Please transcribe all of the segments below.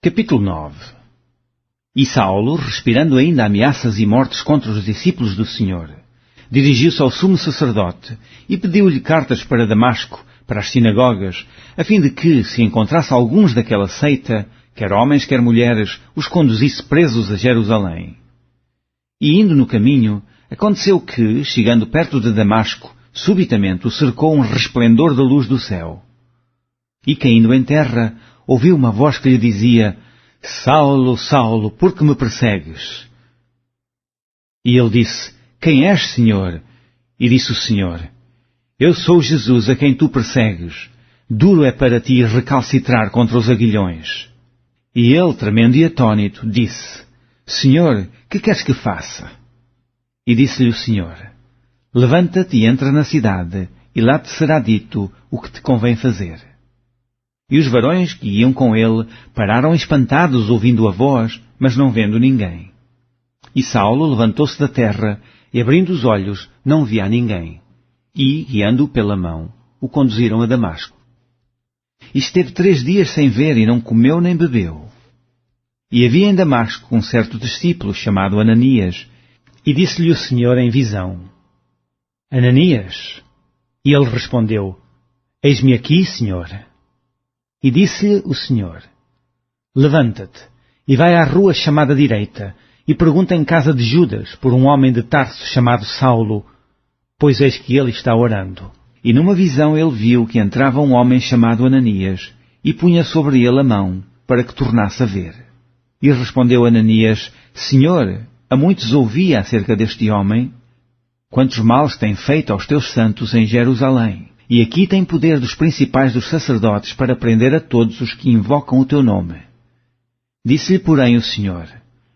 Capítulo 9. E Saulo, respirando ainda ameaças e mortes contra os discípulos do Senhor, dirigiu-se ao sumo sacerdote e pediu-lhe cartas para Damasco, para as sinagogas, a fim de que, se encontrasse alguns daquela seita, quer homens, quer mulheres, os conduzisse presos a Jerusalém. E indo no caminho, aconteceu que, chegando perto de Damasco, subitamente o cercou um resplendor da luz do céu. E caindo em terra, ouviu uma voz que lhe dizia: Saulo, Saulo, por que me persegues? E ele disse: Quem és, Senhor? E disse o Senhor: Eu sou Jesus a quem tu persegues. Duro é para ti recalcitrar contra os aguilhões. E ele, tremendo e atônito, disse: Senhor, que queres que faça? E disse-lhe o Senhor: Levanta-te e entra na cidade, e lá te será dito o que te convém fazer. E os varões que iam com ele pararam espantados ouvindo a voz, mas não vendo ninguém. E Saulo levantou-se da terra, e abrindo os olhos, não via ninguém. E, guiando-o pela mão, o conduziram a Damasco. E esteve 3 dias sem ver, e não comeu nem bebeu. E havia em Damasco um certo discípulo chamado Ananias, e disse-lhe o Senhor em visão: Ananias. E ele respondeu: Eis-me aqui, Senhor. E disse-lhe o Senhor: Levanta-te, e vai à rua chamada direita, e pergunta em casa de Judas por um homem de Tarso chamado Saulo, pois eis que ele está orando. E numa visão ele viu que entrava um homem chamado Ananias, e punha sobre ele a mão, para que tornasse a ver. E respondeu Ananias: Senhor, há muitos ouvi acerca deste homem, quantos males tem feito aos teus santos em Jerusalém. E aqui tem poder dos principais dos sacerdotes para prender a todos os que invocam o teu nome. Disse-lhe, porém, o Senhor: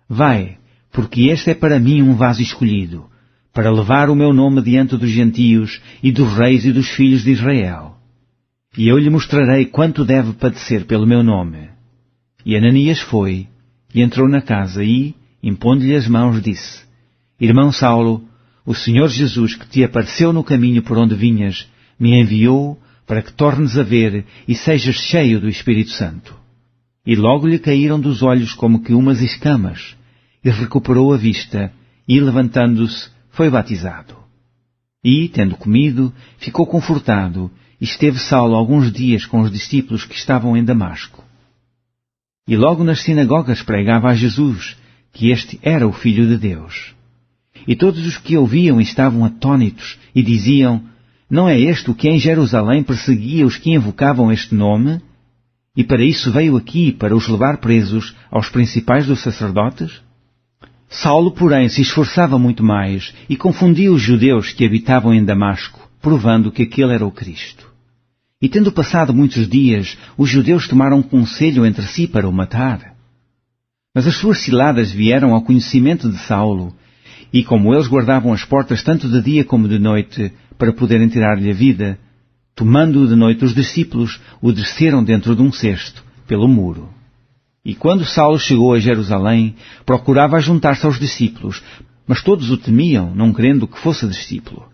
Vai, porque este é para mim um vaso escolhido, para levar o meu nome diante dos gentios e dos reis e dos filhos de Israel. E eu lhe mostrarei quanto deve padecer pelo meu nome. E Ananias foi, e entrou na casa e, impondo-lhe as mãos, disse: Irmão Saulo, o Senhor Jesus que te apareceu no caminho por onde vinhas, me enviou para que tornes a ver e sejas cheio do Espírito Santo. E logo lhe caíram dos olhos como que umas escamas, e recuperou a vista, e levantando-se, foi batizado. E, tendo comido, ficou confortado, e esteve Saulo alguns dias com os discípulos que estavam em Damasco. E logo nas sinagogas pregava a Jesus, que este era o Filho de Deus. E todos os que ouviam estavam atônitos, e diziam: Não é este o que em Jerusalém perseguia os que invocavam este nome? E para isso veio aqui, para os levar presos aos principais dos sacerdotes? Saulo, porém, se esforçava muito mais e confundia os judeus que habitavam em Damasco, provando que aquele era o Cristo. E tendo passado muitos dias, os judeus tomaram conselho entre si para o matar. Mas as suas ciladas vieram ao conhecimento de Saulo, e como eles guardavam as portas tanto de dia como de noite, para poderem tirar-lhe a vida, tomando-o de noite os discípulos, o desceram dentro de um cesto, pelo muro. E quando Saulo chegou a Jerusalém, procurava juntar-se aos discípulos, mas todos o temiam, não querendo que fosse discípulo.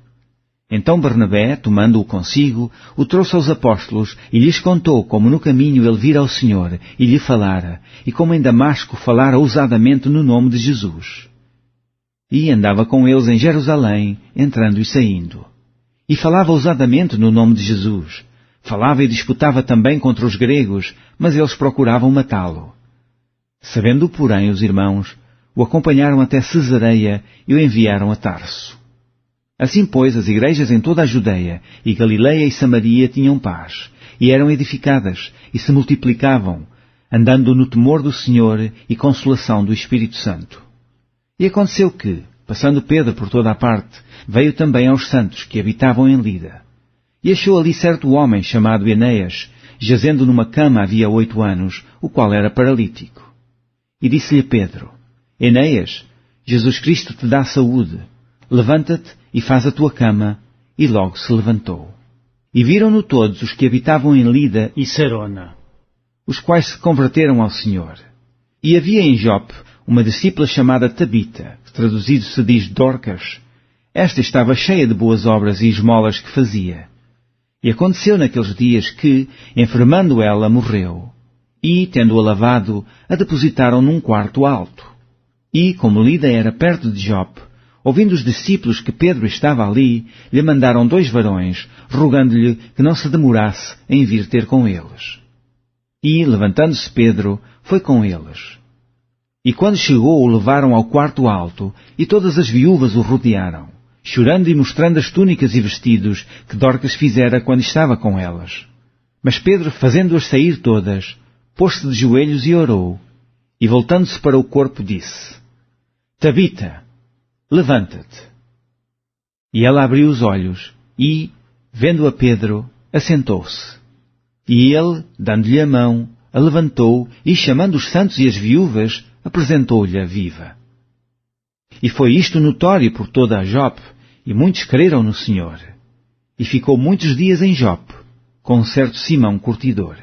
Então Barnabé, tomando-o consigo, o trouxe aos apóstolos e lhes contou como no caminho ele vira ao Senhor e lhe falara, e como em Damasco falara ousadamente no nome de Jesus. E andava com eles em Jerusalém, entrando e saindo. E falava ousadamente no nome de Jesus. Falava e disputava também contra os gregos, mas eles procuravam matá-lo. Sabendo, porém, os irmãos, o acompanharam até Cesareia e o enviaram a Tarso. Assim, pois, as igrejas em toda a Judeia, e Galileia e Samaria tinham paz, e eram edificadas, e se multiplicavam, andando no temor do Senhor e consolação do Espírito Santo. E aconteceu que, passando Pedro por toda a parte, veio também aos santos que habitavam em Lida. E achou ali certo homem chamado Enéas, jazendo numa cama havia 8 anos, o qual era paralítico. E disse-lhe Pedro: Enéas, Jesus Cristo te dá saúde. Levanta-te e faz a tua cama. E logo se levantou. E viram-no todos os que habitavam em Lida e Sarona, os quais se converteram ao Senhor. E havia em Jope uma discípula chamada Tabita, que traduzido se diz Dorcas. Esta estava cheia de boas obras e esmolas que fazia. E aconteceu naqueles dias que, enfermando ela, morreu. e, tendo-a lavado, a depositaram num quarto alto. E, como Lida era perto de Jope, ouvindo os discípulos que Pedro estava ali, lhe mandaram 2 varões, rogando-lhe que não se demorasse em vir ter com eles. E, levantando-se Pedro, foi com eles. E quando chegou, o levaram ao quarto alto, e todas as viúvas o rodearam, chorando e mostrando as túnicas e vestidos que Dorcas fizera quando estava com elas. Mas Pedro, fazendo-as sair todas, pôs-se de joelhos e orou, e voltando-se para o corpo disse: Tabita, levanta-te. E ela abriu os olhos, e, vendo a Pedro, assentou-se. E ele, dando-lhe a mão, a levantou, e chamando os santos e as viúvas, apresentou-lhe a viva. E foi isto notório por toda a Jope, e muitos creram no Senhor. E ficou muitos dias em Jope, com um certo Simão curtidor.